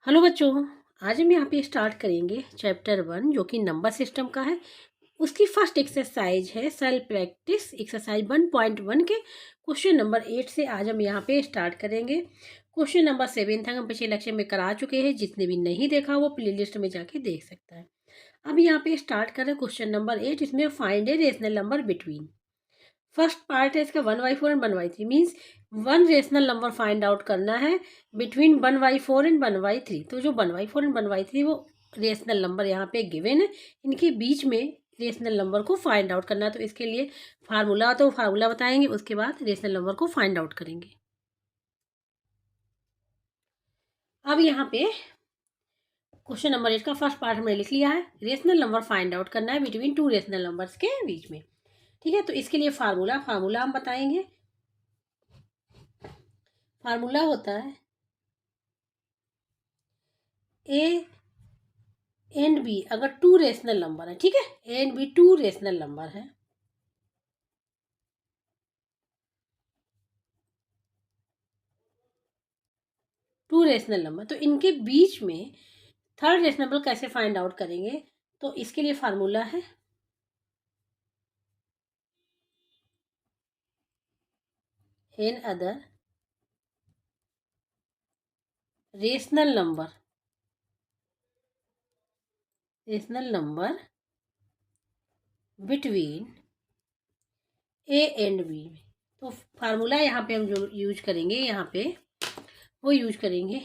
Hello बच्चों, आज हम यहाँ पे स्टार्ट करेंगे चैप्टर 1 जो कि नंबर सिस्टम का है। उसकी फर्स्ट एक्सरसाइज है सेल्फ प्रैक्टिस एक्सरसाइज 1.1 के क्वेश्चन नंबर 8 से आज हम यहाँ पे स्टार्ट करेंगे। क्वेश्चन नंबर 7 तक हम पिछले लेक्चर में करा चुके हैं। जिसने भी नहीं देखा वो प्लेलिस्ट में जाके देख सकता है। अब यहाँ पे स्टार्ट करें क्वेश्चन नंबर 8। इसमें find a rational number between. First part है इसका 1/4 and 1/3 means one rational number find out करना है बिटवीन 1/4 एंड 1/3। तो जो 1/4 एंड 1/3 वो रेशनल नंबर यहाँ पे गिवन है, इनके बीच में रेशनल नंबर को फाइंड आउट करना है। तो इसके लिए फार्मूला तो फार्मूला बताएंगे, उसके बाद रेशनल नंबर को फाइंड आउट करेंगे। अब यहाँ पे क्वेश्चन नंबर 8 का फर्स्ट पार्ट हमने लिख लिया है। रेशनल नंबर फाइंड आउट करना है बिटवीन टू रेशनल नंबर्स के बीच में। ठीक है, तो इसके लिए फार्मूला हम बताएंगे। फार्मूला होता है ए एंड बी अगर टू रेशनल नंबर है। ठीक है, A and B two rational number है, टू रेशनल नंबर, तो इनके बीच में थर्ड रेशनल नंबर कैसे फाइंड आउट करेंगे। तो इसके लिए फार्मूला है another rational number between A and B. तो फार्मूला यहाँ पे हम जो यूज करेंगे, यहाँ पे वो यूज करेंगे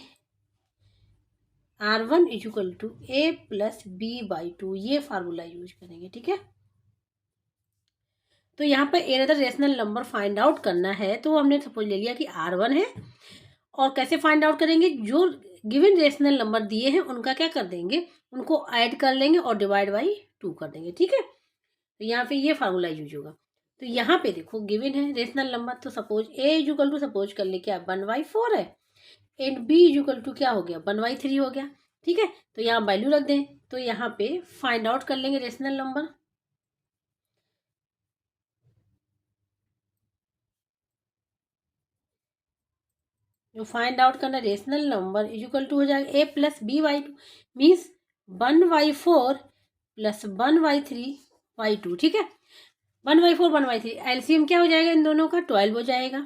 R1 equal to A plus B by two, ये फार्मूला यूज करेंगे। ठीक है, तो यहाँ पर another rational number find out करना है, तो हमने सपोज ले लिया कि R1 है। और कैसे फाइंड आउट करेंगे, जो गिवन रेशनल नंबर दिए हैं उनका क्या कर देंगे, उनको ऐड कर लेंगे और डिवाइड बाई 2 कर देंगे। ठीक है, तो यहाँ पे ये फार्मूला यूज होगा। तो यहाँ पे देखो गिवन है रेशनल नंबर, तो suppose A equal to suppose कर ले क्या 1/4 है, एंड बी इक्वल टू क्या हो गया 1/3 हो गया। ठीक है, तो यहाँ वैल्यू रख दें, तो यहाँ पे फाइंड आउट कर लेंगे रेशनल नंबर। जो फाइंड आउट करना रेशनल नंबर इक्वल टू हो जाएगा a plus B by two, means 1/4 plus 1/3/2। ठीक है, 1/4 1/3 एलसीएम क्या हो जाएगा इन दोनों का 12 हो जाएगा।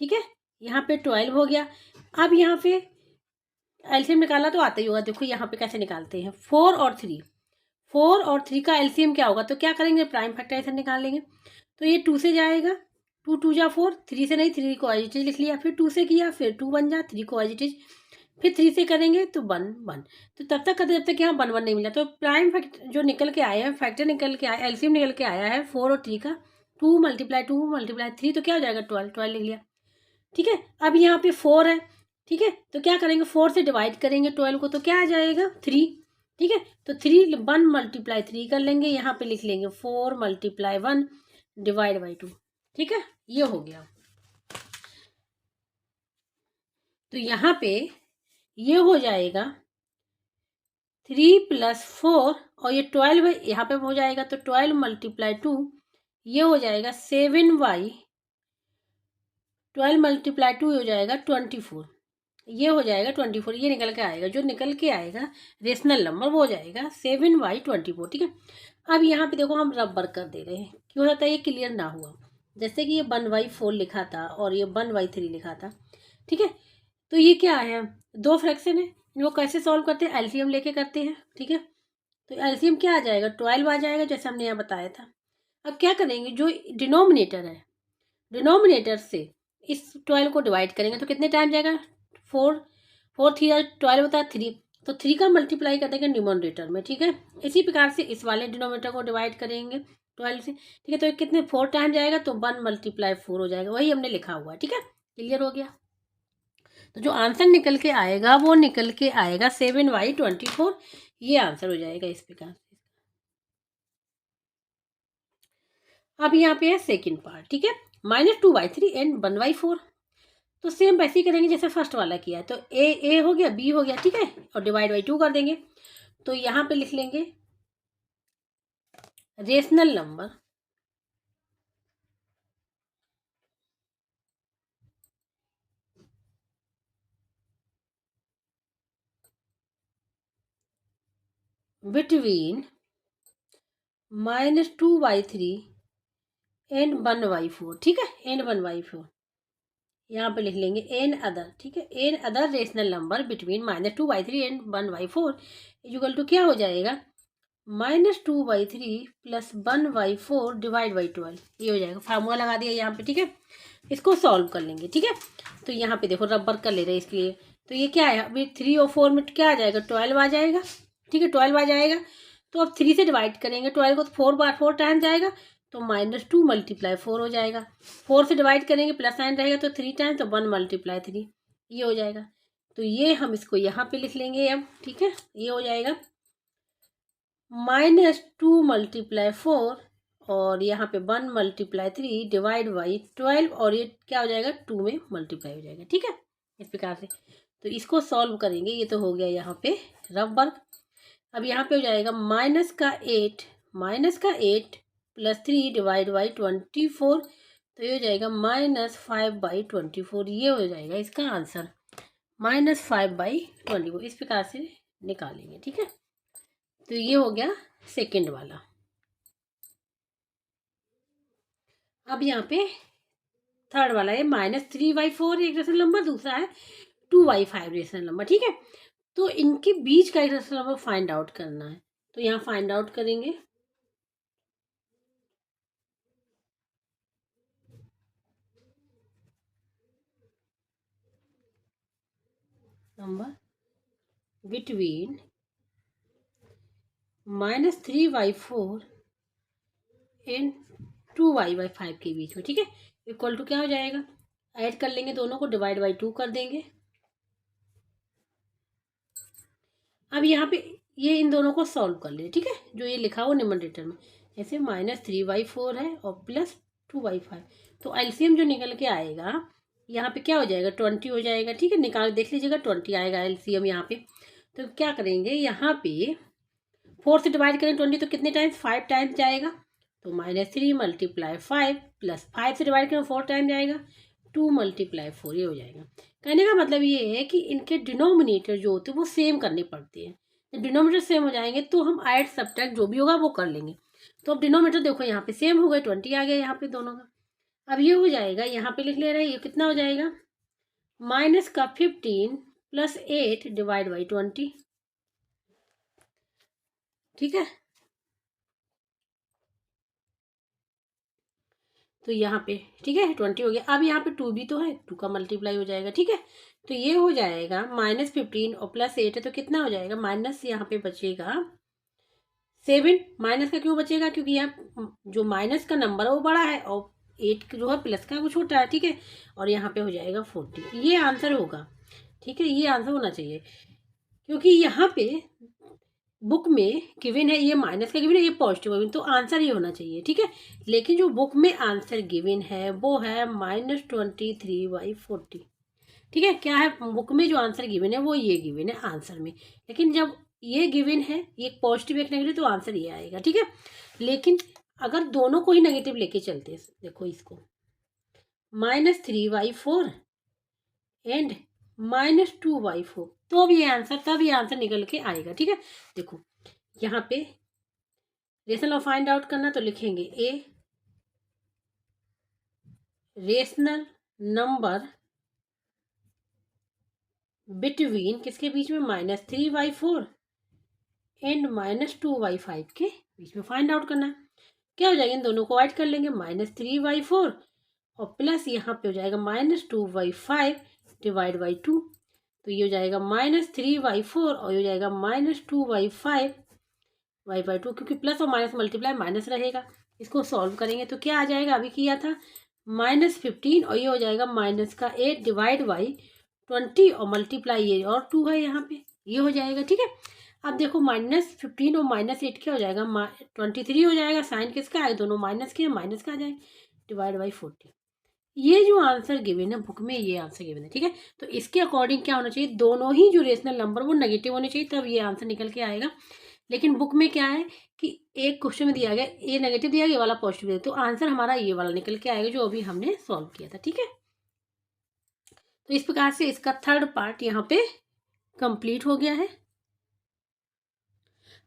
ठीक है, यहाँ पे 12 हो गया। अब यहाँ पे एलसीएम निकाला तो आता ही होगा, देखो यहाँ पे कैसे निकालते हैं। 4 और 3 का एलसीएम क्या होगा, तो क्या करेंगे प्राइम फैक्टराइजेशन निकालेंगे। तो ये 2 से जाएगा, 2 2 जा 4, 3 से नहीं 3 को एज इट इज लिख लिया, फिर 2 से किया, फिर 2 बन जा 3 को एज इट इज, फिर 3 से करेंगे तो 1 1। तो तब तक करते जब तक यहाँ 1 1 नहीं मिला। तो प्राइम फैक्टर जो निकल के आया है, फैक्टर निकल के आया, एलसीएम निकल के आया है 4 और 3 का, 2 × 3 तो क्या हो जाएगा 12 12 लिख लिया। ठीक है, अब यहाँ पे 4 है। ठीक है, तो क्या करेंगे 4 से डिवाइड करेंगे 12 को, तो क्या आ जाएगा 3। ठीक है, तो 3 1 × 3 कर लेंगे, यहाँ पे लिख लेंगे 4 × 1 डिवाइड बाई 2। ठीक है, ये हो गया। तो यहाँ पे ये हो जाएगा 3 + 4 और ये 12 है, यहाँ पे हो जाएगा तो 12 × 2 ये हो जाएगा 7/, 12 × 2 हो जाएगा 24, ये हो जाएगा 24। ये निकल के आएगा, जो निकल के आएगा रेशनल नंबर वो हो जाएगा 7/24। ठीक है, अब यहाँ पे देखो हम रबर कर दे रहे हैं, क्यों होता है ये क्लियर ना हुआ। जैसे कि ये 1/4 लिखा था और ये 1/3 लिखा था। ठीक है, तो ये क्या है, दो फ्रैक्शन है, इनको कैसे सॉल्व करते हैं, एलसीएम लेके करते हैं। ठीक है, तो एलसीएम क्या आ जाएगा 12 आ जाएगा, जैसे हमने यहाँ बताया था। अब क्या करेंगे, जो डिनोमिनेटर है, डिनोमिनेटर से इस 12 को डिवाइड करेंगे तो कितने टाइम जाएगा, 4 4 3 12 होता है 3, तो 3 का मल्टीप्लाई कर देंगे न्यूमरेटर में। ठीक है, इसी प्रकार से इस वाले डिनोमिनेटर को डिवाइड करेंगे 12 से। ठीक है, तो कितने 4 टाइम जाएगा, तो 1 × 4 हो जाएगा, वही हमने लिखा हुआ है। ठीक है, क्लियर हो गया। तो जो आंसर निकल के आएगा वो निकल के आएगा 7/24, ये आंसर हो जाएगा इस प्रकार से। अब यहाँ पे है सेकेंड पार्ट। ठीक है, -2/3 एंड 1/4। तो सेम वैसे ही करेंगे जैसे फर्स्ट वाला किया है। तो ए हो गया, बी हो गया। ठीक है, और डिवाइड बाई 2 कर देंगे। तो यहाँ पे लिख लेंगे रेशनल नंबर बिटवीन -2/3 एंड 1/4, ठीक है, एंड 1/4 यहाँ पे लिख लेंगे एन अदर, ठीक है, another rational number between -2/3 and 1/4 equal to क्या हो जाएगा, -2/3 + 1/4 डिवाइड बाई 12, ये हो जाएगा। फार्मूला लगा दिया यहाँ पे, ठीक है। इसको सॉल्व कर लेंगे, ठीक है। तो यहाँ पे देखो रबर कर ले रहे हैं इसलिए, तो ये क्या है अभी 3 और 4 में क्या आ जाएगा, 12 आ जाएगा, ठीक है, 12 आ जाएगा। तो अब 3 से डिवाइड करेंगे 12 को, तो 4/4 टाइम जाएगा, तो -2 × 4 हो जाएगा। 4 से डिवाइड करेंगे प्लस साइन रहेगा, तो 3 टाइम, तो 1 × 3 ये हो जाएगा। तो ये हम इसको यहाँ पे लिख लेंगे अब, ठीक है, ये हो जाएगा -2 × 4 और यहाँ पे 1 × 3 डिवाइड बाई 12 और ये क्या हो जाएगा 2 में मल्टीप्लाई हो जाएगा, ठीक है, इस प्रकार से। तो इसको सॉल्व करेंगे, ये तो हो गया यहाँ पे रफ वर्क। अब यहाँ पे हो जाएगा -8 + 3 डिवाइड बाई 24, तो ये हो जाएगा -5/24, ये हो जाएगा इसका आंसर, -5/24, इस प्रकार से निकालेंगे, ठीक है। तो ये हो गया सेकंड वाला। अब यहाँ पे थर्ड वाला है -3/4 एक रेशनल नंबर, दूसरा है 2/5 रेशनल नंबर, ठीक है। तो इनके बीच का एक रेशनल नंबर फाइंड आउट करना है, तो यहाँ फाइंड आउट करेंगे नंबर बिटवीन -3/4 एंड 2/5 के बीच में, ठीक है, इक्वल टू क्या हो जाएगा, ऐड कर लेंगे दोनों को, डिवाइड बाई 2 कर देंगे। अब यहाँ पे ये इन दोनों को सॉल्व कर ले, ठीक है, जो ये लिखा हो न्यूमरेटर में, ऐसे -3/4 है और +2/5, तो एलसीएम जो निकल के आएगा यहाँ पे क्या हो जाएगा 20 हो जाएगा, ठीक है, निकाल देख लीजिएगा 20 आएगा एलसीएम यहाँ पे। तो क्या करेंगे यहाँ पे 4 से डिवाइड करें 20 तो कितने टाइम्स 5 टाइम्स जाएगा, तो -3 × 5 + 5 से डिवाइड करें 4 टाइम जाएगा, 2 × 4 ये हो जाएगा। कहने का मतलब ये है कि इनके डिनोमिनेटर जो होते हैं वो सेम करने पड़ते हैं, जब डिनोमिनेटर सेम हो जाएंगे तो हम ऐड सब्ट्रैक्ट जो भी होगा वो कर लेंगे। तो अब डिनोमिनेटर देखो यहाँ पे सेम हो गए, 20 आ गया यहाँ पे दोनों का। अब ये हो जाएगा यहाँ पे लिख ले रहे हैं, ये कितना हो जाएगा -15 + 8 डिवाइड बाई 20, ठीक है। तो यहाँ पे ठीक है 20 हो गया। अब यहाँ पे 2 भी तो है, 2 का मल्टीप्लाई हो जाएगा, ठीक है। तो ये हो जाएगा -15 और +8 है, तो कितना हो जाएगा माइनस, यहाँ पे बचेगा 7। माइनस का क्यों बचेगा, क्योंकि यहाँ जो माइनस का नंबर है वो बड़ा है और 8 जो है प्लस का वो छोटा है, ठीक है। और यहाँ पे हो जाएगा 40, ये आंसर होगा, ठीक है, ये आंसर होना चाहिए, क्योंकि यहाँ पे बुक में गिवन है ये माइनस का गिवन है, ये पॉजिटिव गिवन, तो आंसर ये होना चाहिए, ठीक है। लेकिन जो बुक में आंसर गिवन है वो है -23/40, ठीक है। क्या है बुक में जो आंसर गिवन है वो ये गिवन है आंसर में, लेकिन जब ये गिवन है एक पॉजिटिव एक नेगेटिव तो आंसर ये आएगा, ठीक है। लेकिन अगर दोनों को ही नेगेटिव लेके चलते हैं, देखो इसको -3/4 एंड -2/4, तो अब ये आंसर तब ये आंसर निकल के आएगा, ठीक है। देखो यहाँ पे रेशनल और फाइंड आउट करना, तो लिखेंगे ए रेशनल नंबर बिटवीन किसके बीच में -3/4 एंड -2/5 के बीच में फाइंड आउट करना है। क्या हो जाएगा इन दोनों को ऐड कर लेंगे -3/4 और प्लस यहाँ पे हो जाएगा -2/5 डिवाइड बाई 2, तो ये हो जाएगा -3/4 और ये हो जाएगा -2/5 बाई 2, क्योंकि प्लस और माइनस मल्टीप्लाई माइनस रहेगा। इसको सॉल्व करेंगे तो क्या आ जाएगा, अभी किया था -15 और ये हो जाएगा -8 डिवाइड बाई 20 और मल्टीप्लाई ये और 2 है यहाँ पे, ये हो जाएगा, ठीक है। अब देखो -15 और -8 क्या हो जाएगा 23 हो जाएगा, साइन किसका है दोनों माइनस के, माइनस का आ जाएगा डिवाइड बाई 40। ये जो आंसर गिवन है बुक में ये आंसर गिवन है, ठीक है। तो इसके अकॉर्डिंग क्या होना चाहिए, दोनों ही जो रेशनल नंबर वो नेगेटिव होने चाहिए, तब ये आंसर निकल के आएगा। लेकिन बुक में क्या है कि एक क्वेश्चन में दिया गया ए नेगेटिव दिया गया, ये वाला पॉजिटिव दिया, तो आंसर हमारा ये वाला निकल के आएगा जो अभी हमने सॉल्व किया था, ठीक है। तो इस प्रकार से इसका थर्ड पार्ट यहाँ पे कंप्लीट हो गया है।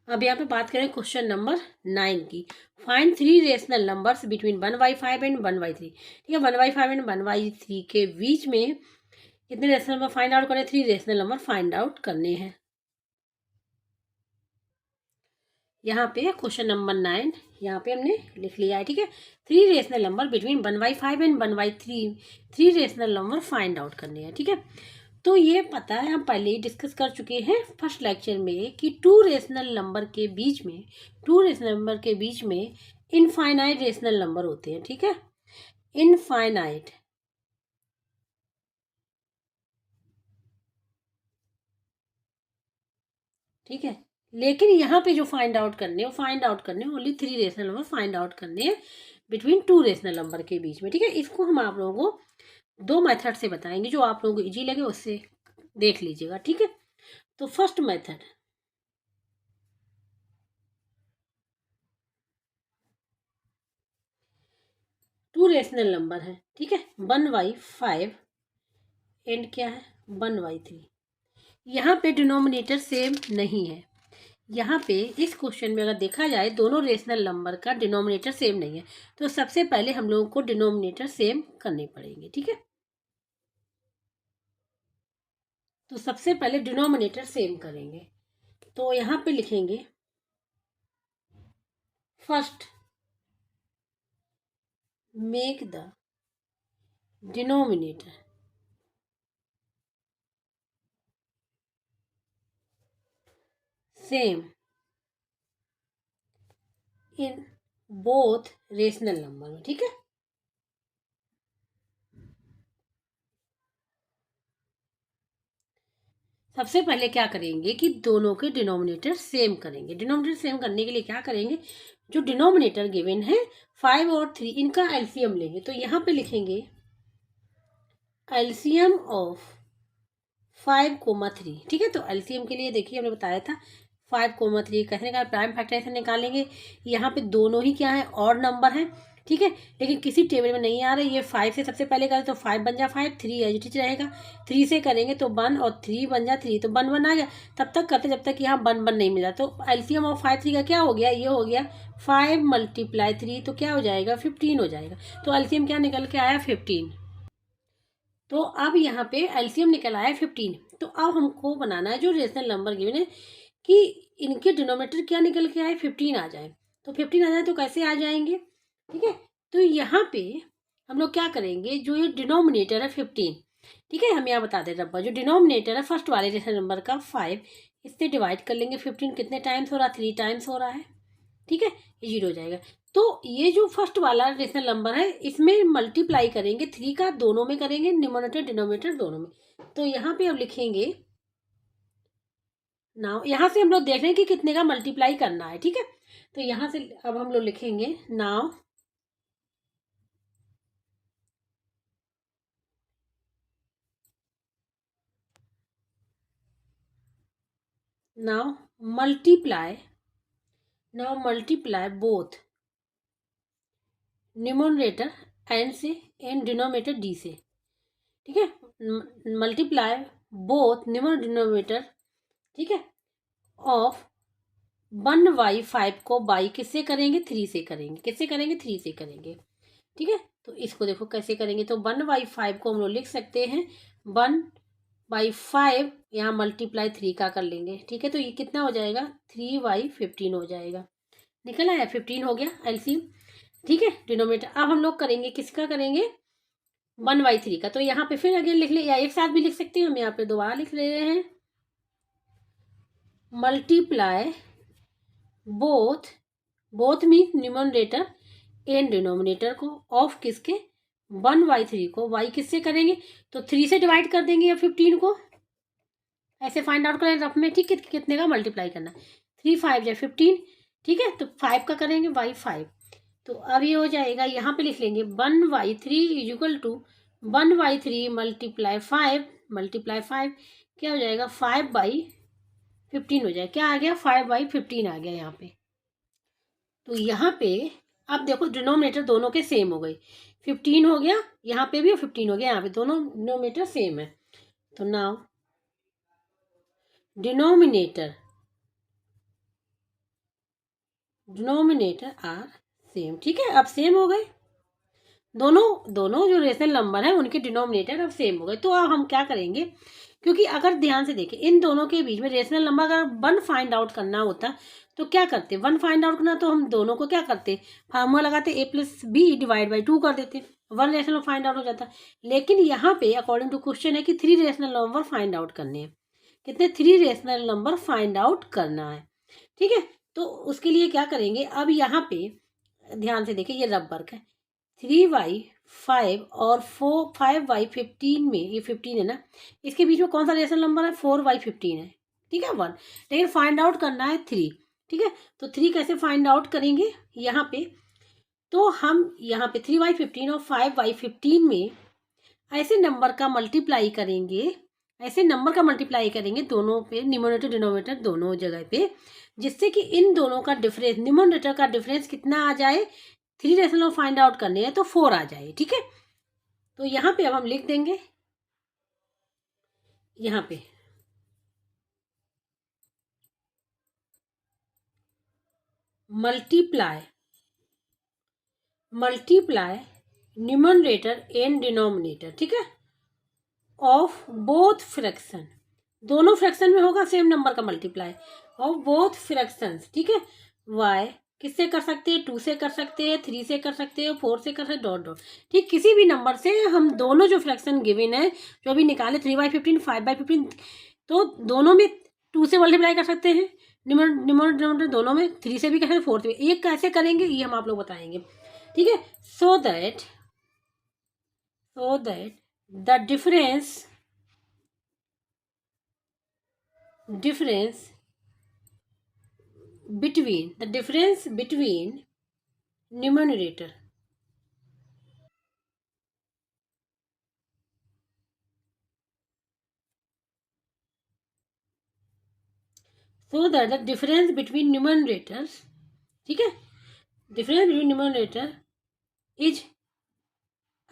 अब यहाँ पे बात करें क्वेश्चन नंबर 9 की। Find 3 rational numbers between 1/5 and 1/3। ठीक है, 1/5 एंड 1/3 के बीच में कितने रेशनल नंबर फाइंड आउट करने, 3 रेशनल नंबर फाइंड आउट करने हैं। यहाँ पे क्वेश्चन नंबर 9 यहाँ पे हमने लिख लिया है। ठीक है, 3 rational number between 1/5 and 1/3, 3 rational number find out करने हैं। ठीक है, तो ये पता है, हम पहले ही डिस्कस कर चुके हैं फर्स्ट लेक्चर में कि 2 रेशनल नंबर के बीच में, 2 रेशनल नंबर के बीच में इनफाइनाइट रेशनल नंबर होते हैं। ठीक है, इनफाइनाइट। ठीक है, लेकिन यहाँ पे जो फाइंड आउट करने, वो फाइंड आउट करने only 3 rational number find out करने हैं बिटवीन 2 रेशनल नंबर के बीच में। ठीक है, इसको हम आप लोगों को 2 मेथड से बताएंगे, जो आप लोगों को इजी लगे उससे देख लीजिएगा। ठीक है, तो first method, two rational number है। ठीक है, 1/5 एंड क्या है 1/3। यहाँ पे डिनोमिनेटर सेम नहीं है। यहाँ पे इस क्वेश्चन में अगर देखा जाए दोनों रेशनल नंबर का डिनोमिनेटर सेम नहीं है, तो सबसे पहले हम लोगों को डिनोमिनेटर सेम करने पड़ेंगे। ठीक है, तो सबसे पहले डिनोमिनेटर सेम करेंगे। तो यहाँ पे लिखेंगे first make the denominator same in both rational number में। ठीक है, सबसे पहले क्या करेंगे कि दोनों के डिनोमिनेटर सेम करेंगे। डिनोमिनेटर सेम करने के लिए क्या करेंगे, जो डिनोमिनेटर गिवन है 5 और 3, इनका एलसीएम लेंगे। तो यहाँ पे लिखेंगे एलसीएम ऑफ 5, 3। ठीक है, तो एलसीएम के लिए देखिए हमने बताया था 5, 3 कैसे निकाल, प्राइम फैक्टर ऐसे निकालेंगे। यहाँ पे दोनों ही क्या है और नंबर है। ठीक है, लेकिन किसी टेबल में नहीं आ रहा है। ये 5 से सबसे पहले करें तो 5 बन जा 5, 3 एज इट रहेगा। 3 से करेंगे तो 1 और 3 बन जा 3, तो 1 आ गया। तब तक करते जब तक यहाँ 1 नहीं मिला। तो एलसीएम ऑफ 5, 3 का क्या हो गया, ये हो गया 5 × 3, तो क्या हो जाएगा 15 हो जाएगा। तो एलसीएम क्या निकल के आया 15। तो अब यहाँ पे एलसीएम निकल आया 15। तो अब हमको बनाना है जो रेशनल नंबर गिवन है कि इनके डिनोमिनेटर क्या निकल के आए 15 आ जाए। तो 15 आ जाए तो कैसे आ जाएंगे। ठीक है, तो यहाँ पे हम लोग क्या करेंगे, जो ये डिनोमिनेटर है 15, ठीक है, हम यहाँ बता दें रब्बा, जो डिनोमिनेटर है फर्स्ट वाले रेशनल नंबर का 5, इससे डिवाइड कर लेंगे। 15 कितने टाइम्स हो रहा है, 3 टाइम्स हो रहा है। ठीक है, ये 0 हो जाएगा। तो ये जो फर्स्ट वाला रेशनल नंबर है इसमें मल्टीप्लाई करेंगे 3 का, दोनों में करेंगे, न्यूमरेटर डिनोमिनेटर दोनों में। तो यहाँ पे अब लिखेंगे नाउ, यहाँ से हम लोग देख रहे हैं कि कितने का मल्टीप्लाई करना है। ठीक है, तो यहाँ से अब हम लोग लिखेंगे now now multiply both numerator N से एंड डिनोमिनेटर डी से। ठीक है, मल्टीप्लाई बोथ न्यूमरेटर डिनोमिनेटर, ठीक है, ऑफ 1/5 को बाई किससे करेंगे, 3 से करेंगे। किससे करेंगे, 3 से करेंगे। ठीक है, तो इसको देखो कैसे करेंगे। तो 1/5 को हम लोग लिख सकते हैं 1/5, यहाँ मल्टीप्लाई 3 का कर लेंगे। ठीक है, तो ये कितना हो जाएगा 3/15 हो जाएगा। निकल आया 15 हो गया एलसीएम। ठीक है, डिनोमिनेटर अब हम लोग करेंगे किसका करेंगे 1/3 का। तो यहाँ पे फिर अगेन लिख ले, या एक साथ भी लिख सकते हैं, हम यहाँ पे दोबारा लिख ले रहे हैं multiply both mean numerator and denominator को ऑफ किसके 1/3 को वाई किससे करेंगे, तो 3 से डिवाइड कर देंगे या 15 को, ऐसे फाइंड आउट करें रफ में। ठीक है, कितने का मल्टीप्लाई करना, 3 5 या 15। ठीक है, तो 5 का करेंगे बाई 5। तो अब ये हो जाएगा, यहाँ पे लिख लेंगे 1/3 इज इक्वल टू 1/3 मल्टीप्लाई 5 क्या हो जाएगा 5/15 हो जाएगा। क्या आ गया 5/15 आ गया यहाँ पे। तो यहाँ पे अब देखो डिनोमिनेटर दोनों के सेम हो गए, 15 हो गया यहाँ पे भी और 15 हो गया यहाँ पे, दोनों डिनोमिनेटर सेम है। तो now denominator denominator are same. ठीक है, अब सेम हो गए दोनों जो रेशनल नंबर है उनके डिनोमिनेटर अब सेम हो गए। तो अब हम क्या करेंगे, क्योंकि अगर ध्यान से देखें इन दोनों के बीच में रेशनल नंबर अगर वन फाइंड आउट करना होता तो क्या करते, वन फाइंड आउट करना तो हम दोनों को क्या करते, फार्मूला लगाते a plus B divide by 2 कर देते, वन रेशनल फाइंड आउट हो जाता। लेकिन यहाँ पे अकॉर्डिंग टू क्वेश्चन है कि 3 रेशनल नंबर फाइंड आउट करने हैं। कितने, 3 रेशनल नंबर फाइंड आउट करना है। ठीक है, तो उसके लिए क्या करेंगे, अब यहाँ पे ध्यान से देखिए ये रबर है, 3y5 और 5y15 में, ये 15 है ना, इसके बीच में कौन सा रेशनल नंबर है, 4y15 है। ठीक है, 1, लेकिन फाइंड आउट करना है 3। ठीक है, तो 3 कैसे फाइंड आउट करेंगे यहाँ पे, तो हम यहाँ पे 3y15 और 5y15 में ऐसे नंबर का मल्टीप्लाई करेंगे, ऐसे नंबर का मल्टीप्लाई करेंगे दोनों पे, न्यूमरेटर डिनोमिनेटर दोनों जगह पे, जिससे कि इन दोनों का डिफरेंस, न्यूमरेटर का डिफरेंस कितना आ जाए, 3 रेशनल फाइंड आउट करने हैं तो 4 आ जाए। ठीक है, तो यहाँ पे अब हम लिख देंगे, यहाँ पे मल्टीप्लाई न्यूमरेटर एंड डिनोमिनेटर, ठीक है, ऑफ बोथ फ्रैक्शन, दोनों फ्रैक्शन में होगा सेम नंबर का मल्टीप्लाई ऑफ बोथ फ्रैक्शंस। ठीक है, y किससे कर सकते हैं, 2 से कर सकते हैं, 3 से कर सकते हैं, 4 से कर सकते हैं, डॉट डॉट। ठीक, किसी भी नंबर से हम दोनों जो फ्रैक्शन गिवन है जो अभी निकाले 3/15 5/15, तो दोनों में 2 से मल्टीप्लाई कर सकते हैं, न्यूमरेटर दोनों में 3 से भी कर सकते हैं, 4 से भी। ये कैसे करेंगे ये हम आप लोग बताएंगे। ठीक है, so that the difference between numerator so that the difference between numerators, ठीक है, difference between numerator is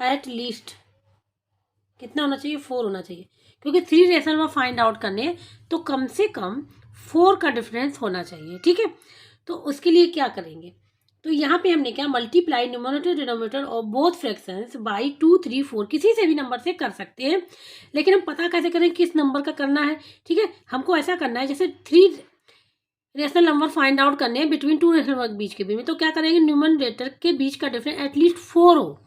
at least कितना होना चाहिए, 4 होना चाहिए, क्योंकि 3 रेशनल में फाइंड आउट करने तो कम से कम 4 का डिफरेंस होना चाहिए। ठीक है, तो उसके लिए क्या करेंगे, तो यहाँ पे हमने क्या, मल्टीप्लाई न्यूमरेटर डिनोमिनेटर और बोथ फ्रैक्शंस बाई 2 3 4, किसी से भी नंबर से कर सकते हैं, लेकिन हम पता कैसे करें किस नंबर का करना है। ठीक है, हमको ऐसा करना है जैसे 3 रेशनल नंबर फाइंड आउट करने हैं बिटवीन 2 रेशनल नंबर बीच के बीच में, तो क्या करेंगे, न्यूमरेटर के बीच का डिफरेंस एटलीस्ट 4 हो।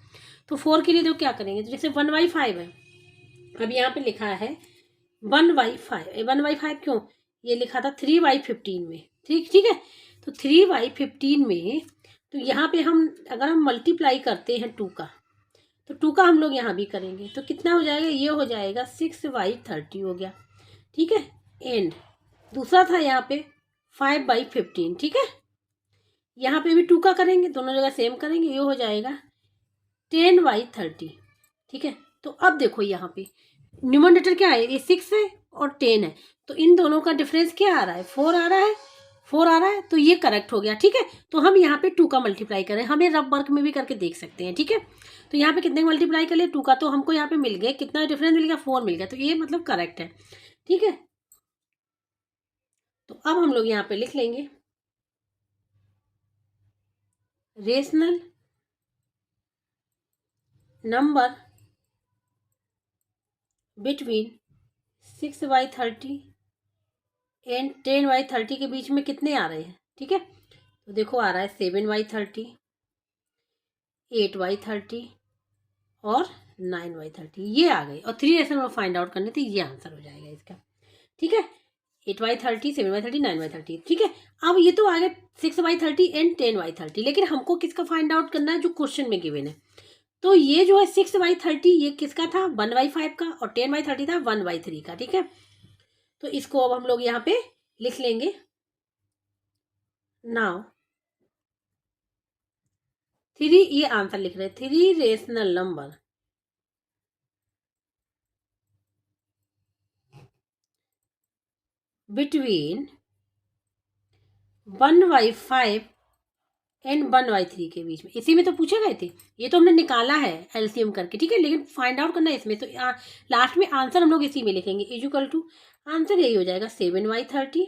तो 4 के लिए तो क्या करेंगे, तो जैसे 1/5 है, अब यहाँ पे लिखा है 1/5, 1/5 क्यों, ये लिखा था 3/15 में। ठीक है, तो 3/15 में, तो यहाँ पे हम अगर हम मल्टीप्लाई करते हैं 2 का, तो 2 का हम लोग यहाँ भी करेंगे, तो कितना हो जाएगा, ये हो जाएगा 6/30 हो गया। ठीक है, एंड दूसरा था यहाँ पे 5/15। ठीक है, यहाँ पे भी 2 का करेंगे, दोनों जगह सेम करेंगे, ये हो जाएगा 10/30। ठीक है, तो अब देखो यहाँ पे न्यूमरेटर क्या है, ये 6 है और 10 है, तो इन दोनों का डिफरेंस क्या आ रहा है, 4 आ रहा है, 4 आ रहा है, तो ये करेक्ट हो गया। ठीक है, तो हम यहाँ पे 2 का मल्टीप्लाई करें, हम ये रब वर्क में भी करके देख सकते हैं। ठीक है, तो यहाँ पे कितने मल्टीप्लाई कर लिया, 2 का, तो हमको यहाँ पे मिल गया, कितना डिफरेंस मिल गया, 4 मिल गया, तो ये मतलब करेक्ट है। ठीक है, तो अब हम लोग यहाँ पे लिख लेंगे रेशनल नंबर बिटवीन 6/30 एंड 10/30 के बीच में कितने आ रहे हैं। ठीक है, तो देखो आ रहा है 7/30, 8/30 और 9/30, ये आ गए, और 3 रेशनल फाइंड आउट करने थे, ये आंसर हो जाएगा इसका। ठीक है, 8/30, 7/30, 9/30। ठीक है, अब ये तो आ गया 6/30 एंड 10/30, लेकिन हमको किसका फाइंड आउट करना है, जो क्वेश्चन में गिवन है। तो ये जो है 6/30 ये किसका था, 1/5 का, और 10/30 था 1/3 का। ठीक है, तो इसको अब हम लोग यहाँ पे लिख लेंगे, नाउ 3, ये आंसर लिख रहे हैं, 3 रेशनल नंबर बिटवीन 1/5 एंड 1/3 के बीच में, इसी में तो पूछे गए थे, ये तो हमने निकाला है एलसीएम करके। ठीक है, लेकिन फाइंड आउट करना है इसमें, तो लास्ट में आंसर हम लोग इसी में लिखेंगे, इक्वल टू आंसर यही हो जाएगा 7/30।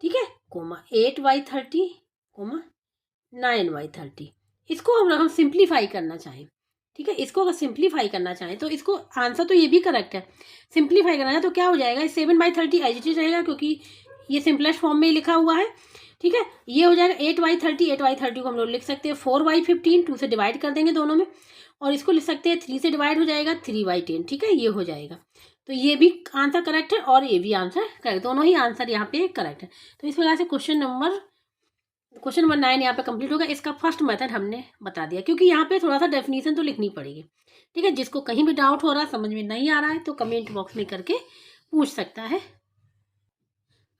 ठीक है, कोमा 8/30 9/30। इसको हम सिंप्लीफाई करना चाहें, ठीक है, इसको अगर सिंप्लीफाई करना चाहें तो इसको आंसर तो ये भी करेक्ट है। सिंप्लीफाई करना है तो क्या हो जाएगा, 7/30 एज इट इज रहेगा क्योंकि ये सिंपलेस्ट फॉर्म में ही लिखा हुआ है, ठीक है। ये हो जाएगा 8/30, 8/30 को हम लोग लिख सकते हैं 4/15, 2 से डिवाइड कर देंगे दोनों में, और इसको लिख सकते हैं 3 से डिवाइड हो जाएगा 3/10, ठीक है, ये हो जाएगा। तो ये भी आंसर करेक्ट है और ये भी आंसर करेक्ट, दोनों ही आंसर यहाँ पे करेक्ट है। तो इस प्रकार से क्वेश्चन नंबर 9 यहाँ पे कंप्लीट होगा। इसका फर्स्ट मेथड हमने बता दिया, क्योंकि यहाँ पे थोड़ा सा डेफिनेशन तो लिखनी पड़ेगी, ठीक है। जिसको कहीं भी डाउट हो रहा है, समझ में नहीं आ रहा है, तो कमेंट बॉक्स में करके पूछ सकता है।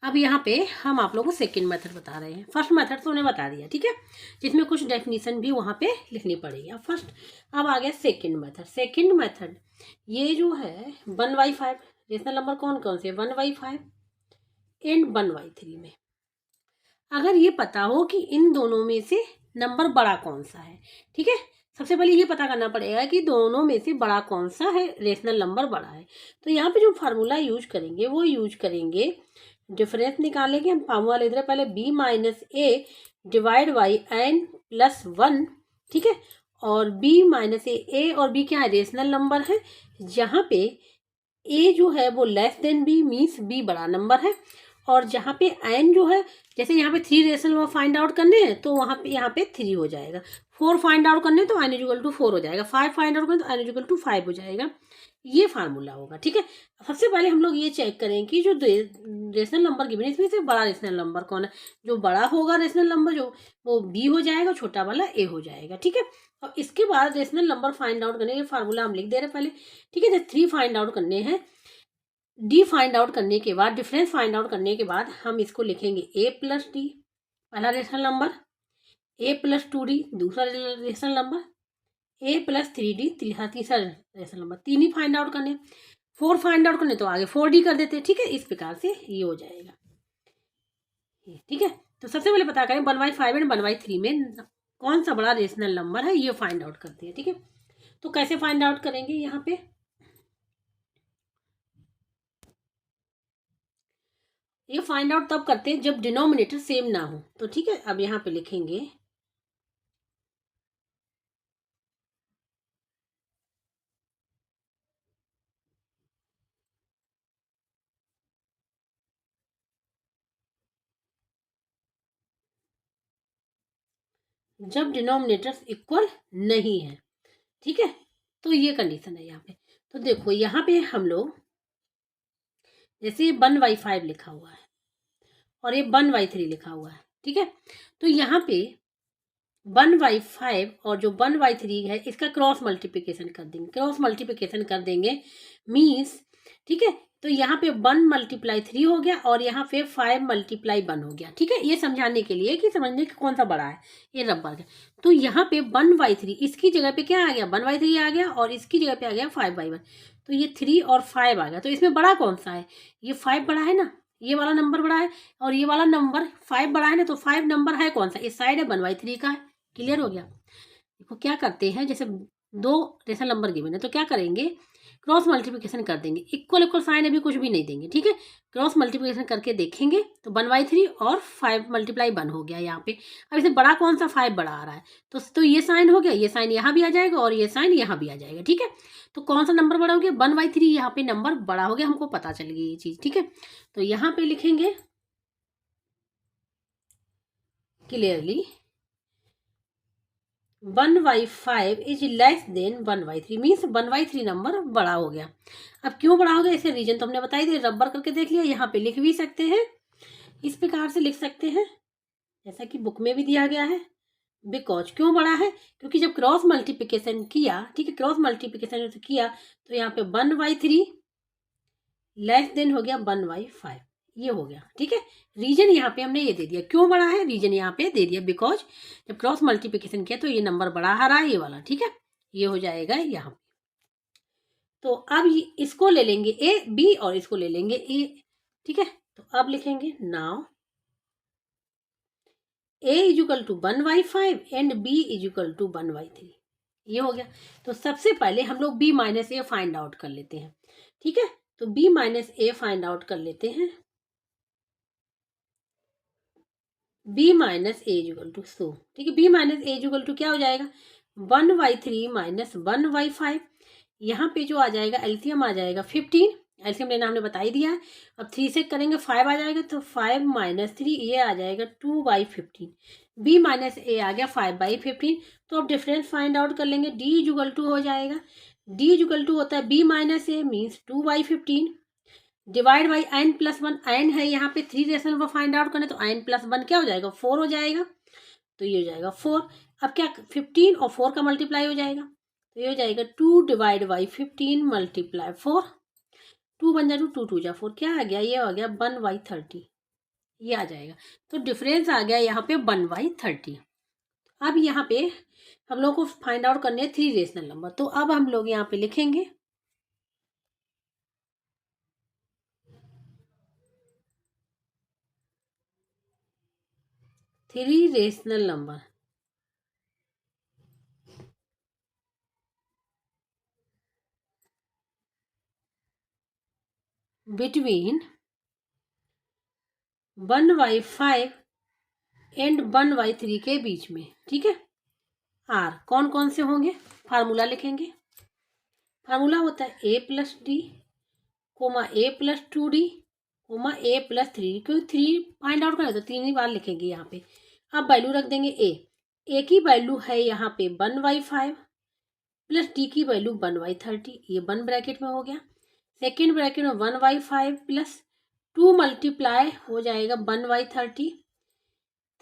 अब यहाँ पे हम आप लोगों को सेकंड मेथड बता रहे हैं। फर्स्ट मेथड तो उन्हें बता दिया, ठीक है, जिसमें कुछ डेफिनेशन भी वहाँ पे लिखनी पड़ेगी। अब आ गया सेकंड मेथड। सेकंड मेथड ये जो है 1/5, रेशनल नंबर कौन कौन से 1/5 एंड 1/3 में, अगर ये पता हो कि इन दोनों में से नंबर बड़ा कौन सा है, ठीक है, सबसे पहले ये पता करना पड़ेगा कि दोनों में से बड़ा कौन सा है, रेशनल नंबर बड़ा है। तो यहाँ पे जो फार्मूला यूज करेंगे वो यूज करेंगे, डिफरेंस निकालेंगे हम, फार्मूला ले रहे पहले b-a डिवाइड बाई n+1, ठीक है, और b-a और b क्या है, रेशनल नंबर है, जहाँ पे a जो है वो less than b means b बड़ा नंबर है, और जहाँ पे n जो है, जैसे यहाँ पे 3 रेशनल नंबर फाइंड आउट करने हैं तो वहाँ पे यहाँ पे 3 हो जाएगा, 4 फाइंड आउट करने तो n=4 हो जाएगा, 5 फाइंड आउट करने तो n=5 हो जाएगा। ये फार्मूला होगा, ठीक है। सबसे पहले हम लोग ये चेक करें कि जो रेशनल नंबर गिवन है इसमें से बड़ा रेशनल नंबर कौन है। जो बड़ा होगा रेशनल नंबर जो वो b हो जाएगा, छोटा वाला a हो जाएगा, ठीक है। और इसके बाद रेशनल नंबर फाइंड आउट करने के फार्मूला हम लिख दे रहे हैं पहले, ठीक है। जब 3 फाइंड आउट करने हैं, d फाइंड आउट करने के बाद, डिफरेंस फाइंड आउट करने के बाद हम इसको लिखेंगे a+d पहला रेशनल नंबर, a+2d दूसरा रेशनल नंबर, a+3d तीसरा रेशनल नंबर। 3 ही फाइंड आउट करने, 4 फाइंड आउट करने तो आगे 4d कर देते हैं, ठीक है। इस प्रकार से ये हो जाएगा, ठीक है। तो सबसे पहले पता करें 1/5 एंड 1/3 में कौन सा बड़ा रेशनल नंबर है, ये फाइंड आउट करते हैं, ठीक है। तो कैसे फाइंड आउट करेंगे, यहाँ पे ये फाइंड आउट तब करते हैं जब डिनोमिनेटर सेम ना हो, तो ठीक है। अब यहाँ पे लिखेंगे जब डिनोमिनेटर्स इक्वल नहीं है, ठीक है। तो ये कंडीशन है यहाँ पे। तो देखो यहाँ पे हम लोग जैसे 1/5 लिखा हुआ है और ये 1/3 लिखा हुआ है, ठीक है। तो यहाँ पे 1/5 और जो 1/3 है इसका क्रॉस मल्टीप्लिकेशन कर देंगे, क्रॉस मल्टीप्लिकेशन कर देंगे मीन्स, ठीक है। तो यहाँ पे 1 × 3 हो गया और यहाँ पे 5 × 1 हो गया, ठीक है। ये समझाने के लिए कि समझने कि कौन सा बड़ा है, ये रबर है। तो यहाँ पे 1/3 इसकी जगह पे क्या आ गया, 1/3 आ गया और इसकी जगह पे आ गया 5/1, तो ये 3 और 5 आ गया। तो इसमें बड़ा कौन सा है, ये 5 बड़ा है ना, ये वाला नंबर बड़ा है और ये वाला नंबर 5 बड़ा है ना। तो 5 नंबर है कौन सा, इस साइड है 1/3 का है। क्लियर हो गया। देखो क्या करते हैं, जैसे 2 रेशनल नंबर गिवन है तो क्या करेंगे, क्रॉस मल्टीप्लिकेशन कर देंगे, इक्वल इक्वल साइन अभी कुछ भी नहीं देंगे, ठीक है। क्रॉस मल्टीप्लिकेशन करके देखेंगे तो 1/3 और 5 × 1 हो गया यहाँ पे। अब इसे बड़ा कौन सा, 5 बड़ा आ रहा है, तो ये साइन हो गया, ये साइन यहाँ भी आ जाएगा और ये साइन यहाँ भी आ जाएगा, ठीक है। तो कौन सा नंबर बड़ा हो गया, 1/3 यहाँ पे नंबर बड़ा हो गया, हमको पता चल गई ये चीज़, ठीक है। तो यहाँ पे लिखेंगे clearly 1/5 is less than 1/3 means 1/3 number बड़ा हो गया। अब क्यों बड़ा हो गया, इसे रीजन तो हमने बताई थी, रबर करके देख लिया। यहाँ पे लिख भी सकते हैं, इस प्रकार से लिख सकते हैं जैसा कि बुक में भी दिया गया है। बिकॉज क्यों बड़ा है, क्योंकि जब क्रॉस मल्टीप्लिकेशन किया, ठीक है, क्रॉस मल्टीप्लिकेशन किया तो यहाँ पे 1/3 लेस देन हो गया 1/5, ये हो गया, ठीक है। रीजन यहाँ पे हमने ये दे दिया, क्यों बड़ा है रीजन यहाँ पे दे दिया, बिकॉज जब क्रॉस मल्टीप्लिकेशन किया तो ये नंबर बड़ा आ रहा है, ये वाला, ठीक है। ये हो जाएगा यहाँ पे। तो अब इसको ले लेंगे ए बी और इसको ले लेंगे ए, ठीक है। तो अब लिखेंगे नाउ a = 1/5 एंड b = 1/3, ये हो गया। तो सबसे पहले हम लोग b - a फाइंड आउट कर लेते हैं, ठीक है। तो b - a फाइंड आउट कर लेते हैं। B minus a equal to so, ठीक है। B minus a equal to क्या हो जाएगा, 1/3 माइनस 1/5। यहाँ पे जो आ जाएगा एलसीएम आ जाएगा 15, एलसीएम लेना हमने बता ही दिया है। अब 3 से करेंगे 5 आ जाएगा, तो 5 माइनस 3 ये आ जाएगा 2/15। बी माइनस ए आ गया 5/15। तो अब डिफरेंस फाइंड आउट कर लेंगे, डी इक्वल टू हो जाएगा, डी इक्वल टू होता है B minus A means 2/15 divide by n plus 1। n है यहाँ पे 3 रेशनल को फाइंड आउट करना, तो n प्लस 1 क्या हो जाएगा, 4 हो जाएगा। तो ये हो जाएगा 4। अब क्या 15 और 4 का मल्टीप्लाई हो जाएगा, तो ये हो जाएगा 2 डिवाइड बाई 15 मल्टीप्लाई 4। 2 बन जाए 2 2 जा 4, क्या आ गया, ये आ गया 1/30, ये आ जाएगा। तो डिफरेंस आ गया यहाँ पे 1/30। अब यहाँ पे हम लोग को फाइंड आउट करने हैं 3 रेशनल नंबर, तो अब हम लोग यहाँ पे लिखेंगे 3 रेशनल नंबर बिटवीन 1/5 एंड 1/3 के बीच में, ठीक है। आर कौन कौन से होंगे, फार्मूला लिखेंगे। फार्मूला होता है ए प्लस डी कोमा ए प्लस 2d कोमा ए प्लस 3, क्योंकि 3 फाइंड आउट करें तो 3 ही बार लिखेंगे यहाँ पे। अब वैल्यू रख देंगे ए की वैल्यू है यहाँ पे 1/5 प्लस डी की वैल्यू 1/30, ये 1 ब्रैकेट में हो गया। सेकेंड ब्रैकेट में 1/5 प्लस 2 मल्टीप्लाई हो जाएगा 1/30।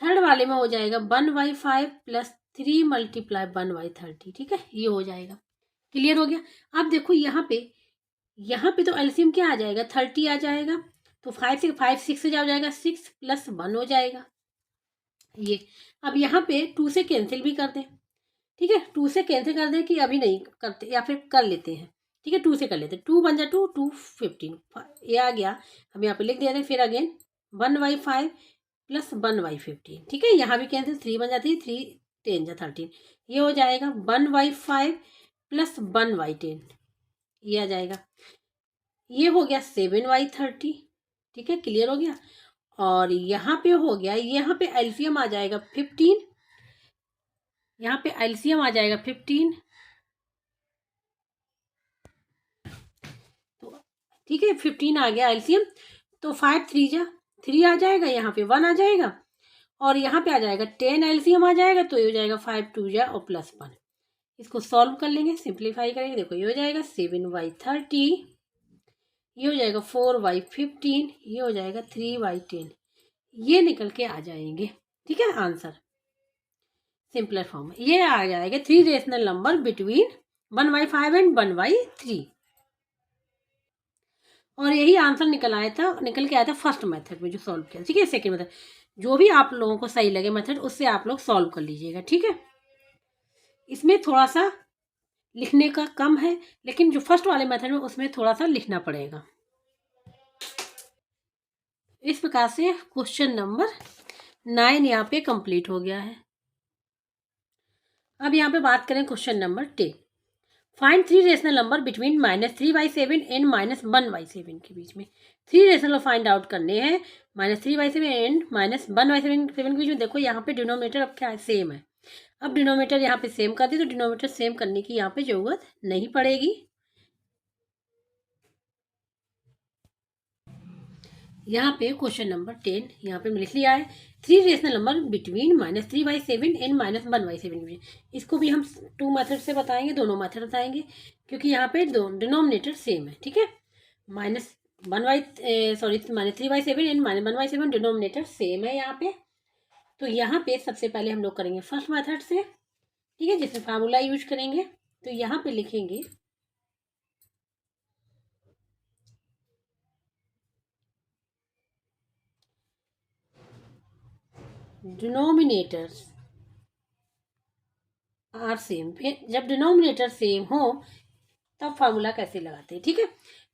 थर्ड वाले में हो जाएगा 1/5 प्लस 3 मल्टीप्लाई 1/30, ठीक है, ये हो जाएगा। क्लियर हो गया। अब देखो यहाँ पे तो एलसीएम क्या आ जाएगा, 30 आ जाएगा, तो 5 6 से जा जाएगा 6 प्लस 1 हो जाएगा ये। अब यहाँ पे 2 से कैंसिल भी कर दें, ठीक है, 2 से कैंसिल कर दें कि अभी नहीं करते या फिर कर लेते हैं, ठीक है, 2 से कर लेते हैं। 2 बन जा 2 2 15 ये आ गया। हम यहाँ पे लिख देते हैं फिर अगेन 1/5 प्लस 1/15, ठीक है, यहाँ भी कैंसिल 3 बन जाती है, 3 10 जा 13, ये हो जाएगा 1/5 प्लस 1/10, ये आ जाएगा। ये हो गया 7/30, ठीक है, क्लियर हो गया। और यहाँ पे हो गया, यहाँ पे एलसीएम आ जाएगा 15, यहाँ पे एलसीएम आ जाएगा 15, तो ठीक है 15 आ गया एलसीएम। तो 5 3 जा 3 आ जाएगा, यहाँ पे 1 आ जाएगा, और यहाँ पे आ जाएगा 10 एलसीएम आ जाएगा, तो ये हो जाएगा 5 2 जा और प्लस 1। इसको सॉल्व कर लेंगे, सिंप्लीफाई करेंगे, देखो ये हो जाएगा 7/30, ये हो जाएगा 4/15, ये हो जाएगा 3/10, ये निकल के आ जाएंगे, ठीक है, आंसर सिंपलर फॉर्म में ये आ जाएगा 3 रेशनल नंबर बिटवीन 1/5 एंड 1/3। और यही आंसर निकल के आया था फर्स्ट मेथड में जो सॉल्व किया, ठीक है। सेकंड मेथड जो भी आप लोगों को सही लगे मेथड, उससे आप लोग सॉल्व कर लीजिएगा, ठीक है। इसमें थोड़ा सा लिखने का कम है, लेकिन जो फर्स्ट वाले मेथड में उसमें थोड़ा सा लिखना पड़ेगा। इस प्रकार से क्वेश्चन नंबर 9 यहाँ पे कंप्लीट हो गया है। अब यहाँ पे बात करें question number 10। Find 3 rational number between -3/7 and -1/7 के बीच में। 3 रेशनल फाइंड आउट करने हैं -3/7 एंड -1/7 के बीच में। देखो यहाँ पे डिनोमिनेटर अब क्या है, सेम है। अब डिनोमिनेटर यहाँ पे सेम कर दी, तो डिनोमिनेटर सेम करने की यहाँ पे जरूरत नहीं पड़ेगी। यहाँ पे क्वेश्चन नंबर 10 यहाँ पे लिख लिया है 3 रेशनल नंबर बिटवीन -3/7 एंड -1/7। इसको भी हम 2 मेथड से बताएंगे, दोनों मेथड बताएंगे, क्योंकि यहाँ पे दो डिनोमिनेटर सेम है, ठीक है। -3/7 एंड -1/7 डिनोमिनेटर सेम है यहाँ पे। तो यहाँ पे सबसे पहले हम लोग करेंगे फर्स्ट मेथड से, ठीक है, जिसमें फार्मूला यूज करेंगे। तो यहाँ पे लिखेंगे डिनोमिनेटर्स आर सेम। फिर जब डिनोमिनेटर सेम हो तब फार्मूला कैसे लगाते हैं, ठीक है।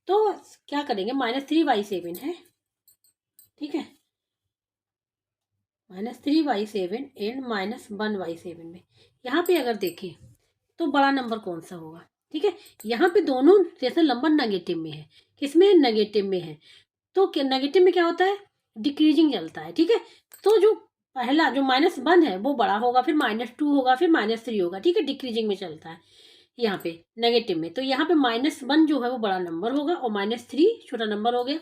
तो क्या करेंगे, -3/7 है, ठीक है, -3/7 एंड -1/7 में यहाँ पे अगर देखें तो बड़ा नंबर कौन सा होगा, ठीक है। यहाँ पे दोनों रेशनल नंबर नेगेटिव में है, किसमें, नेगेटिव में है। तो नेगेटिव में क्या होता है, डिक्रीजिंग चलता है, ठीक है। तो जो पहला जो -1 है वो बड़ा होगा, फिर -2 होगा, फिर -3 होगा, ठीक है, डिक्रीजिंग में चलता है यहाँ पे नेगेटिव में। तो यहाँ पे -1 जो है वो बड़ा नंबर होगा और -3 छोटा नंबर हो गया।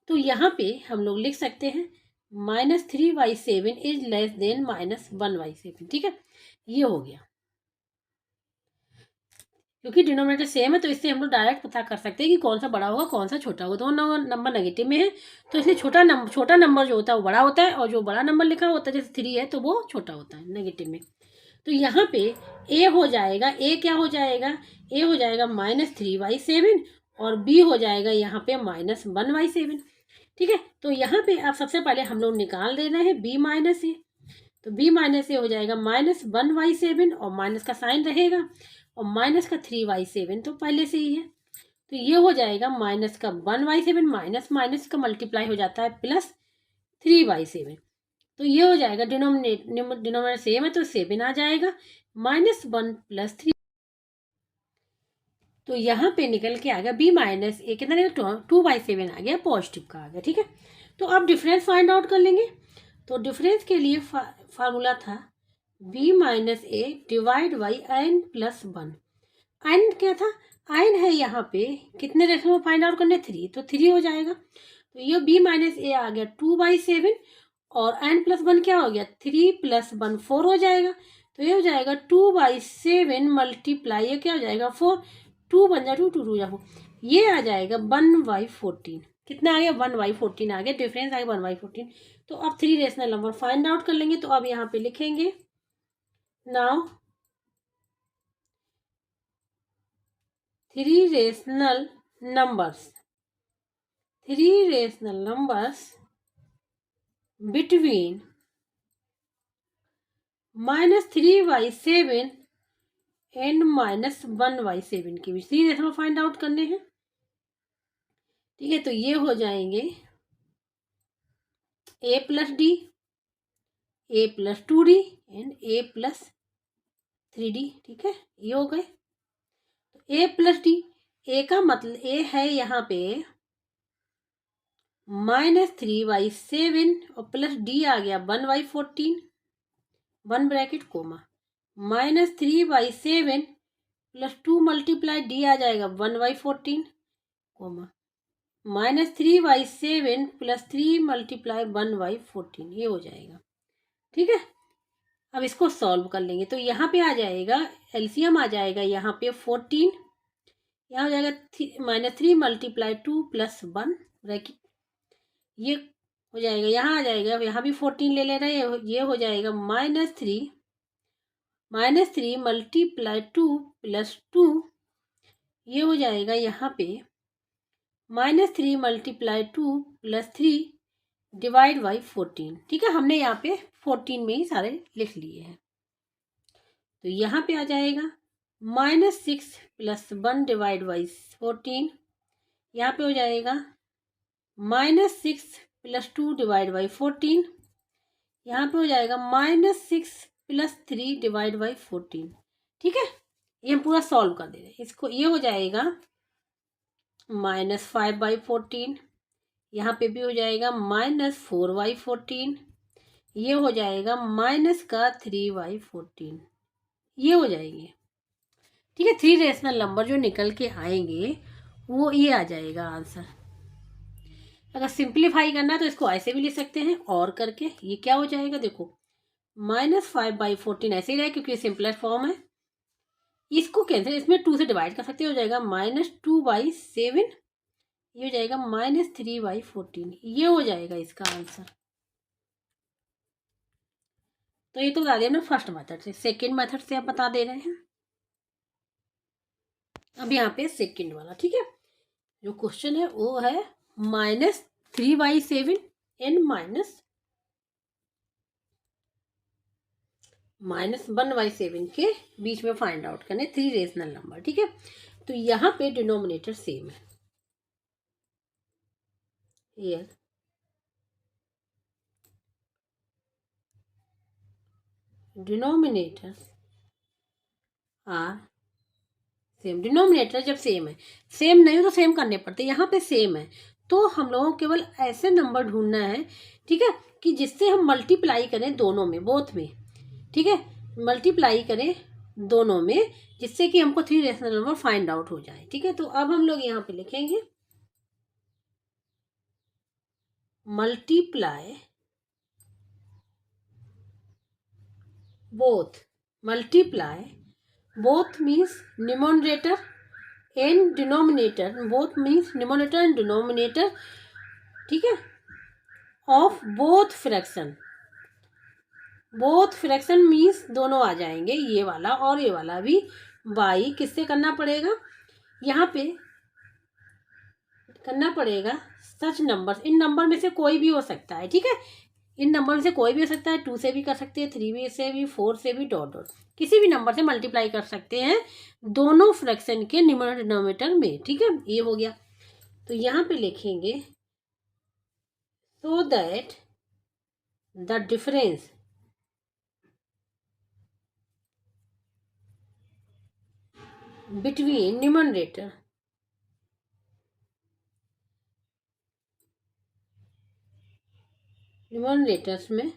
तो यहाँ पे हम लोग लिख सकते हैं -3/7 इज लेस देन -1/7, ठीक है, ये हो गया। क्योंकि डिनोमिनेटर सेम है तो इससे हम लोग डायरेक्ट पता कर सकते हैं कि कौन सा बड़ा होगा कौन सा छोटा होगा। दोनों नंबर नेगेटिव में है तो इसलिए छोटा नंबर जो होता है वो बड़ा होता है, और जो बड़ा नंबर लिखा होता है जैसे 3 है तो वो छोटा होता है नेगेटिव में। तो यहाँ पे ए हो जाएगा, ए क्या हो जाएगा, ए हो जाएगा -3/7 और बी हो जाएगा यहाँ पे -1/7, ठीक है। तो यहाँ पे आप सबसे पहले हम लोग निकाल दे रहे हैं बी माइनस ए। तो बी माइनस ए हो जाएगा -1/7 और माइनस का साइन रहेगा और माइनस का 3/7 तो पहले से ही है। तो ये हो जाएगा माइनस का 1/7 माइनस माइनस का मल्टीप्लाई हो जाता है +3/7। तो ये हो जाएगा डिनोमिनेटर सेम है तो 7 आ जाएगा, -1 + 3। तो यहाँ पे निकल के आ गया बी माइनस ए कितना, 2/7 आ गया, पॉजिटिव का आ गया, ठीक है। तो अब डिफरेंस फाइंड आउट कर लेंगे। तो डिफरेंस के लिए फार्मूला था B minus A divide by n + 1। n क्या था, n है यहाँ पे कितने रेशो में फाइंड आउट करने, 3, तो 3 हो जाएगा। तो ये b माइनस ए आ गया 2/7 और n + 1 क्या हो गया, 3 + 1 4 हो जाएगा। तो ये हो जाएगा 2/7 मल्टीप्लाई ये क्या हो जाएगा 4, 2 बन जा 2 2 2 जा 4, ये आ जाएगा 1/14। कितना आ गया, 1/14 आ गया, डिफरेंस आ गया 1/14। तो अब 3 रेशनल नंबर फाइंड आउट कर लेंगे। तो अब यहाँ पे लिखेंगे now 3 rational numbers between -3/7 and -1/7 के बीच 3 रेशनल फाइंड आउट करने हैं, ठीक है। तो ये हो जाएंगे a + d, a + 2d and a + 3d, ठीक है, ये हो गए। a + d, a का मतलब a है यहाँ पे -3/7 और प्लस d आ गया 1/14, 1 ब्रैकेट कोमा, -3/7 + 2 × d आ जाएगा 1/14 कोमा, -3/7 + 3 × 1/14, ये हो जाएगा, ठीक है। अब इसको सॉल्व कर लेंगे। तो यहाँ पे आ जाएगा एलसीएम आ जाएगा यहाँ पे 14, यहाँ हो जाएगा -3 × 2 + 1 ब्रैकेट, ये हो जाएगा, यहाँ आ जाएगा, यहाँ भी 14 ले रहे हैं, ये हो जाएगा -3 × 2 + 2, ये हो जाएगा यहाँ पे -3 × 2 + 3 डिवाइड बाई 14, ठीक है। हमने यहाँ पे 14 में ही सारे लिख लिए हैं। तो यहाँ पे आ जाएगा -6 + 1 डिवाइड बाई 14, यहाँ पे हो जाएगा -6 + 2 डिवाइड बाई 14, यहाँ पे हो जाएगा -6 + 3 डिवाइड बाई 14, ठीक है। ये हम पूरा सॉल्व कर दे रहे हैं इसको। ये हो जाएगा -5/14, यहाँ पे भी हो जाएगा -4/14, ये हो जाएगा -3/14, ये हो जाएंगे, ठीक है। 3 रेशनल नंबर जो निकल के आएंगे वो ये आ जाएगा आंसर। अगर सिंप्लीफाई करना है तो इसको ऐसे भी लिख सकते हैं और करके, ये क्या हो जाएगा देखो -5/14 ऐसे ही रहे क्योंकि सिंपलेस्ट फॉर्म है। इसको कैंसिल, इसमें 2 से डिवाइड कर सकते हो जाएगा -2/7, ये हो जाएगा -3/14, ये हो जाएगा इसका आंसर। तो ये तो बता दिया हमने फर्स्ट मेथड से। सेकेंड मेथड से आप बता दे रहे हैं अब यहाँ पे सेकेंड वाला, ठीक है। जो क्वेश्चन है वो है -3/7 एंड -1/7 के बीच में फाइंड आउट करने 3 रेशनल नंबर, ठीक है। तो यहाँ पे डिनोमिनेटर सेम है, here denominator are same. Denominator जब सेम है, सेम नहीं हो तो सेम करने पड़ते, यहाँ पे सेम है तो हम लोगों को केवल ऐसे नंबर ढूंढना है, ठीक है, कि जिससे हम मल्टीप्लाई करें दोनों में, बोथ में, ठीक है, मल्टीप्लाई करें दोनों में, जिससे कि हमको 3 रेशनल नंबर फाइंड आउट हो जाए, ठीक है। तो अब हम लोग यहाँ पे लिखेंगे multiply both means numerator and denominator, both means numerator and denominator, ठीक है, ऑफ बोथ फ्रैक्शन मीन्स दोनों आ जाएंगे, ये वाला और ये वाला भी, बाई किससे करना पड़ेगा, यहाँ पे करना पड़ेगा सच नंबर, इन नंबर में से कोई भी हो सकता है, ठीक है, इन नंबर में से कोई भी हो सकता है, 2 से भी कर सकते हैं, 3 से भी, 4 से भी, डॉट डॉट किसी भी नंबर से मल्टीप्लाई कर सकते हैं दोनों फ्रैक्शन के न्यूमरेटर डिनोमिनेटर में, ठीक है, ये हो गया। तो यहाँ पे लिखेंगे so that the difference between numerators में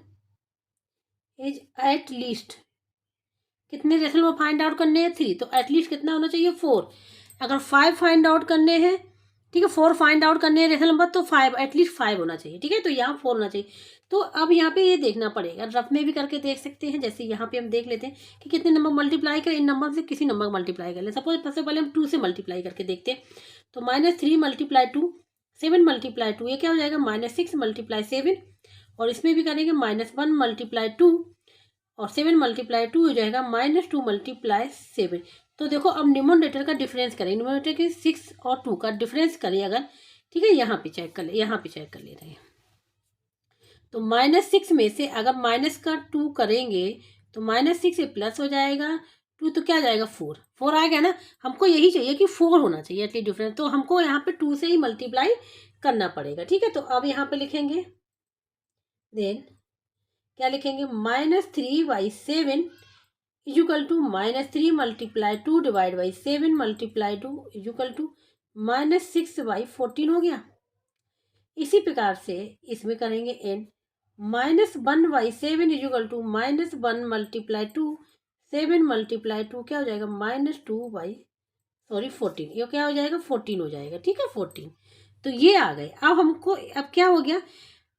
इज एट लीस्ट, कितने रेशनल वो फाइंड आउट करने हैं 3, तो एटलीस्ट कितना होना चाहिए 4। अगर 5 फाइंड आउट करने हैं, ठीक है, 4 फाइंड आउट करने हैं रेशनल नंबर, तो 5 एटलीस्ट 5 होना चाहिए, ठीक है, तो यहाँ 4 होना चाहिए। तो अब यहाँ पे ये देखना पड़ेगा, रफ में भी करके देख सकते हैं, जैसे यहाँ पे हम देख लेते हैं कि कितने नंबर मल्टीप्लाई करें, इन नंबर से किसी नंबर मल्टीप्लाई कर ले। सपोज सबसे पहले हम 2 से मल्टीप्लाई करके देखते हैं, तो -3 × 2 7 × 2, ये क्या हो जाएगा -6 × 7, और इसमें भी करेंगे -1 × 2, और 7 × 2 हो जाएगा -2 × 7। तो देखो अब न्यूमरेटर का डिफरेंस करें, न्यूमरेटर के 6 और 2 का डिफरेंस करें अगर, ठीक है, यहाँ पे चेक कर ले रहे हैं, तो -6 में से अगर -2 करेंगे तो -6 से प्लस हो जाएगा 2, तो क्या जाएगा 4 आ गया ना। हमको यही चाहिए कि 4 होना चाहिए एटलीस्ट डिफरेंस, तो हमको यहाँ पे 2 से ही मल्टीप्लाई करना पड़ेगा, ठीक है। तो अब यहाँ पे लिखेंगे, देन क्या लिखेंगे, -3/7 equal to -3 × 2 divide by 7 × 2 equal to -6/14 हो गया। इसी प्रकार से इसमें करेंगे n, -1/7 इजुकल टू -1 × 2 7 × 2 क्या हो जाएगा -14, ये क्या हो जाएगा 14 हो जाएगा, ठीक है, 14। तो ये आ गए। अब हमको अब क्या हो गया,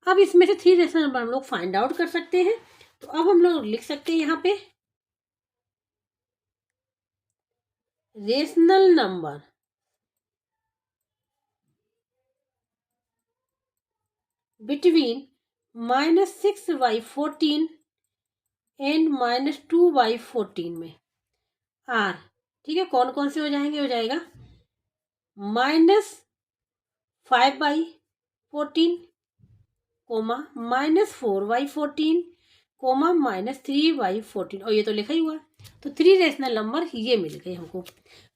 अब इसमें से 3 रेशनल नंबर हम लोग फाइंड आउट कर सकते हैं। तो अब हम लोग लिख सकते हैं यहाँ पे रेशनल नंबर बिटवीन -6/14 एंड -2/14 में आर, ठीक है, कौन कौन से हो जाएंगे, हो जाएगा -5/14 कोमा -4/14 कोमा -3/14, और ये तो लिखा ही हुआ। तो 3 रेशनल नंबर ये मिल गए हमको,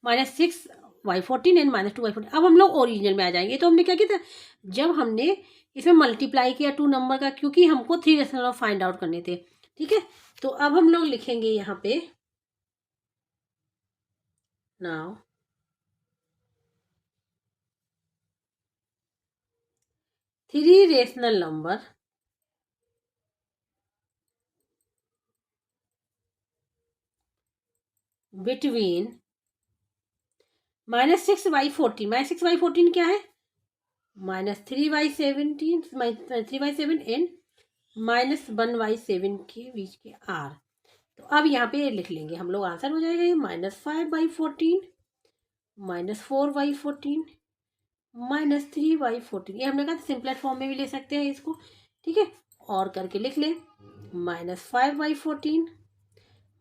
-6/14 एंड -2/14। अब हम लोग ओरिजिनल में आ जाएंगे। तो हमने क्या किया था, जब हमने इसमें मल्टीप्लाई किया 2 नंबर का, क्योंकि हमको 3 रेशनल नंबर फाइंड आउट करने थे, ठीक है। तो अब हम लोग लिखेंगे यहाँ पे नाउ 3 रेशनल नंबर बिटवीन -6/14, -6/14 क्या है -3/7 एंड -1/7 के बीच के आर। तो अब यहाँ पे लिख लेंगे हम लोग, आंसर हो जाएगा ये -5/14 -4/14 -3/14। ये हमने कहा सिंपलेस्ट फॉर्म में भी ले सकते हैं इसको, ठीक है, और करके लिख लें -5/14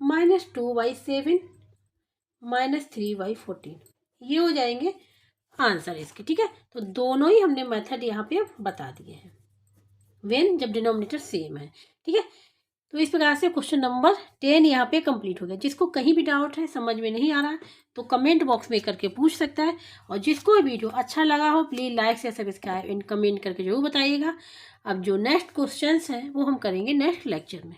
-2/7 -3/14, ये हो जाएंगे आंसर इसके, ठीक है। तो दोनों ही हमने मेथड यहाँ पे बता दिए हैं व्हेन जब डिनोमिनेटर सेम है, ठीक है। तो इस प्रकार से क्वेश्चन नंबर 10 यहाँ पे कंप्लीट हो गया। जिसको कहीं भी डाउट है, समझ में नहीं आ रहा है, तो कमेंट बॉक्स में करके पूछ सकता है, और जिसको वीडियो अच्छा लगा हो प्लीज़ लाइक से सब्सक्राइब एंड कमेंट करके जरूर बताइएगा। अब जो नेक्स्ट क्वेश्चंस हैं वो हम करेंगे नेक्स्ट लेक्चर में।